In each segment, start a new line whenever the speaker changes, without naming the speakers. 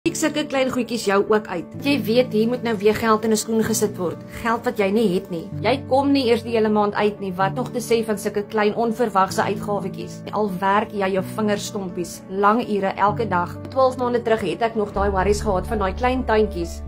Ek sulke klein goedjies jou ook uit. Jy weet hier moet nou weer geld in 'n skoen gesit word. Geld wat jy nie het nie. Jy kom nie eers die hele maand uit nie. Wat nog te sê van sulke klein onverwagse uitgawetjies. Al werk jy jou vingerstompies lang ure elke dag. 12 maande terug het ek nog daai worries gehad van daai klein tuintjies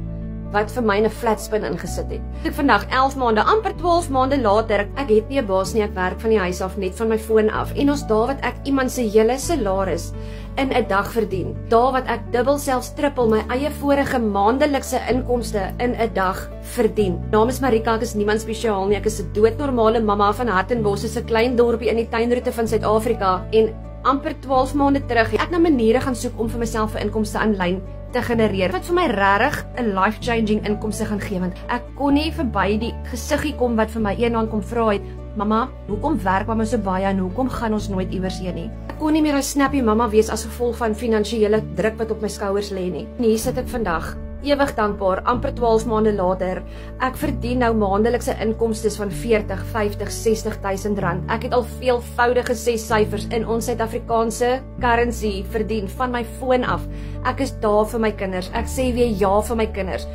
wat vir my 'n flat spin ingesit het. Ek vandag 11 maande, amper 12 maande later, ek het nie 'n baas nie, ek werk van die huis af, net van my foon af. En ons daar wat ek iemand se hele salaris in 'n dag verdien. Daar wat ek dubbel selfs trippel my eie vorige maandelikse inkomste in 'n dag verdien. Naam is Marika, ek is niemand spesiaal nie. Ek is 'n doodnormale mamma van Hartenbos, 'n klein dorpie in die tuinroete van Suid-Afrika en amper 12 maande terug het ek na maniere gaan soek om vir myself 'n inkomste aanlyn te genereer wat vir my regtig 'n life-changing inkomste gaan gee, want ek kon nie verby die gesiggie kom wat vir my eendag kom vra het, mamma, hoekom werk mama so baie en hoekom gaan ons nooit iewers heen nie? Ek kon nie meer 'n snappy mamma wees as gevolg van finansiële druk wat op my skouers lê nie. En hier sit ek vandag, ewig dankbaar, amper 12 maande later. Ek verdien nou maandelikse inkomstes van 40, 50, 60 000 rand. Ek het al veelvoudige 6 syfers in ons Suid-Afrikaanse currency verdien van my foon af. Ek is daar vir my kinders. Ek sê weer ja vir my kinders.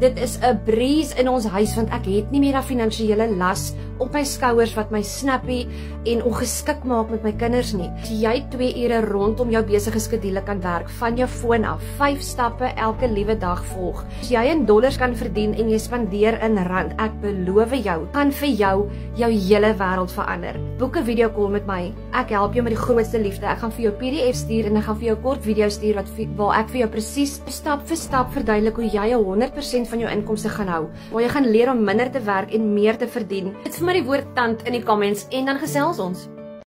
Dit is 'n breeze in ons huis want ek het nie meer 'n finansiële las op my skouers wat my snappy en ongeskik maak met my kinders nie. As jy 2 ure rondom jou besige skedule kan werk van jou foon af, 5 stappe elke liewe dag volg. As jy in dollars kan verdien en jy spandeer in rand, ek beloof jou, gaan vir jou hele wêreld verander. Boek 'n video call met my. Ek help jou met die grootste liefde. Ek gaan vir jou PDF stuur en ek gaan vir jou 'n kort video stuur waar ek vir jou presies stap vir stap verduidelik hoe jy 100% van jou inkomste gaan hou. Waar jy gaan leer om minder te werk en meer te verdien. Dit vir my die woord tand in die comments en dan gesels ons.